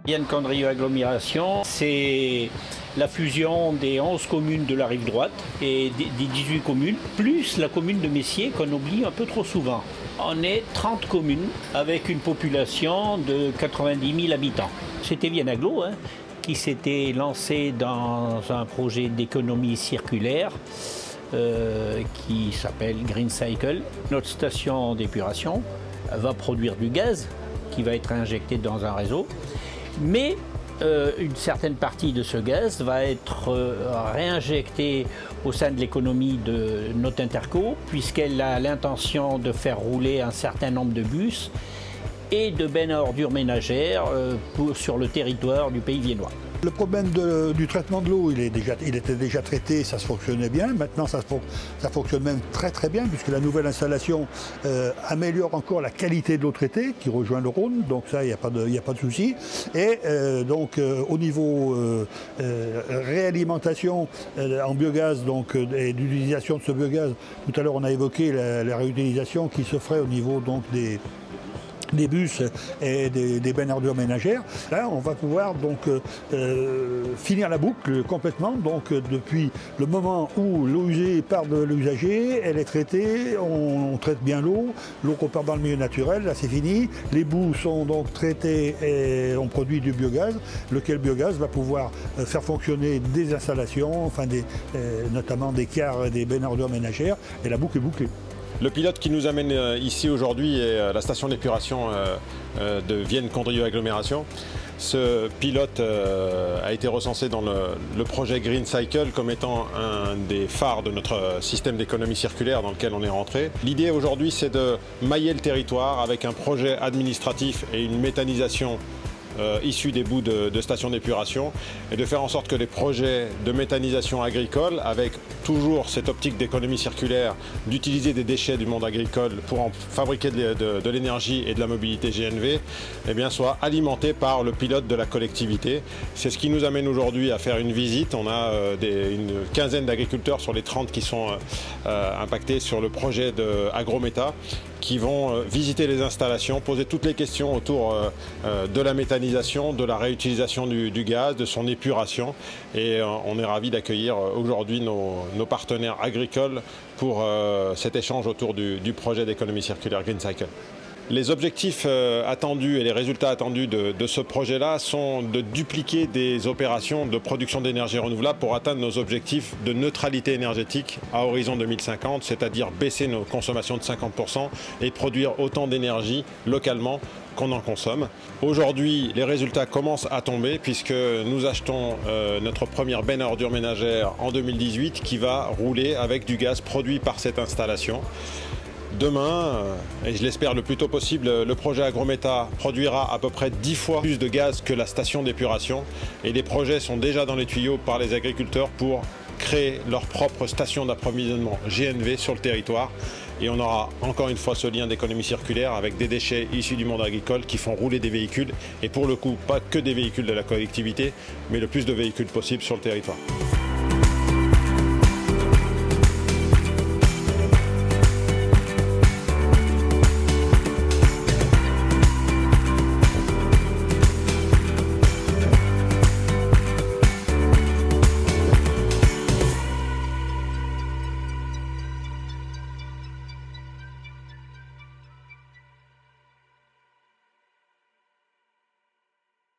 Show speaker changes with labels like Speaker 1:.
Speaker 1: Vienne Condrieu Agglomération, c'est la fusion des 11 communes de la rive droite et des 18 communes, plus la commune de Messier qu'on oublie un peu trop souvent. On est 30 communes avec une population de 90 000 habitants. C'était Vienne Agglo qui s'était lancé dans un projet d'économie circulaire qui s'appelle Green Cycle. Notre station d'épuration va produire du gaz qui va être injecté dans un réseau, mais une certaine partie de ce gaz va être réinjectée au sein de l'économie de notre interco, puisqu'elle a l'intention de faire rouler un certain nombre de bus et de bennes à ordures ménagères sur le territoire du pays viennois.
Speaker 2: Le problème du traitement de l'eau, il était déjà traité, ça se fonctionnait bien. Maintenant, ça fonctionne même très très bien, puisque la nouvelle installation améliore encore la qualité de l'eau traitée, qui rejoint le Rhône, donc ça, il n'y a pas de souci. Et donc, au niveau réalimentation en biogaz et d'utilisation de ce biogaz, tout à l'heure, on a évoqué la réutilisation qui se ferait au niveau donc, des bus et des bennes à ordures ménagères. Là, on va pouvoir donc finir la boucle complètement. Donc, depuis le moment où l'eau usée part de l'usager, elle est traitée, on traite bien l'eau repart dans le milieu naturel, là c'est fini. Les boues sont donc traitées et on produit du biogaz, lequel biogaz va pouvoir faire fonctionner des installations, notamment des cars et des bennes à ordures ménagères, et la boucle est bouclée.
Speaker 3: Le pilote qui nous amène ici aujourd'hui est la station d'épuration de Vienne Condrieu Agglomération. Ce pilote a été recensé dans le projet Green Cycle comme étant un des phares de notre système d'économie circulaire dans lequel on est rentré. L'idée aujourd'hui, c'est de mailler le territoire avec un projet administratif et une méthanisation issus des bouts de stations d'épuration et de faire en sorte que les projets de méthanisation agricole, avec toujours cette optique d'économie circulaire, d'utiliser des déchets du monde agricole pour en fabriquer de l'énergie et de la mobilité GNV, eh bien, soient alimentés par le pilote de la collectivité. C'est ce qui nous amène aujourd'hui à faire une visite. On a une quinzaine d'agriculteurs sur les 30 qui sont impactés sur le projet de Agrometa, qui vont visiter les installations, poser toutes les questions autour de la méthanisation, de la réutilisation du gaz, de son épuration. Et on est ravis d'accueillir aujourd'hui nos partenaires agricoles pour cet échange autour du projet d'économie circulaire Green Cycle. Les objectifs attendus et les résultats attendus de ce projet-là sont de dupliquer des opérations de production d'énergie renouvelable pour atteindre nos objectifs de neutralité énergétique à horizon 2050, c'est-à-dire baisser nos consommations de 50% et produire autant d'énergie localement qu'on en consomme. Aujourd'hui, les résultats commencent à tomber puisque nous achetons notre première benne à ordures ménagères en 2018 qui va rouler avec du gaz produit par cette installation. Demain, et je l'espère le plus tôt possible, le projet Agrometa produira à peu près 10 fois plus de gaz que la station d'épuration et les projets sont déjà dans les tuyaux par les agriculteurs pour créer leur propre station d'approvisionnement GNV sur le territoire. Et on aura encore une fois ce lien d'économie circulaire avec des déchets issus du monde agricole qui font rouler des véhicules et pour le coup pas que des véhicules de la collectivité mais le plus de véhicules possible sur le territoire.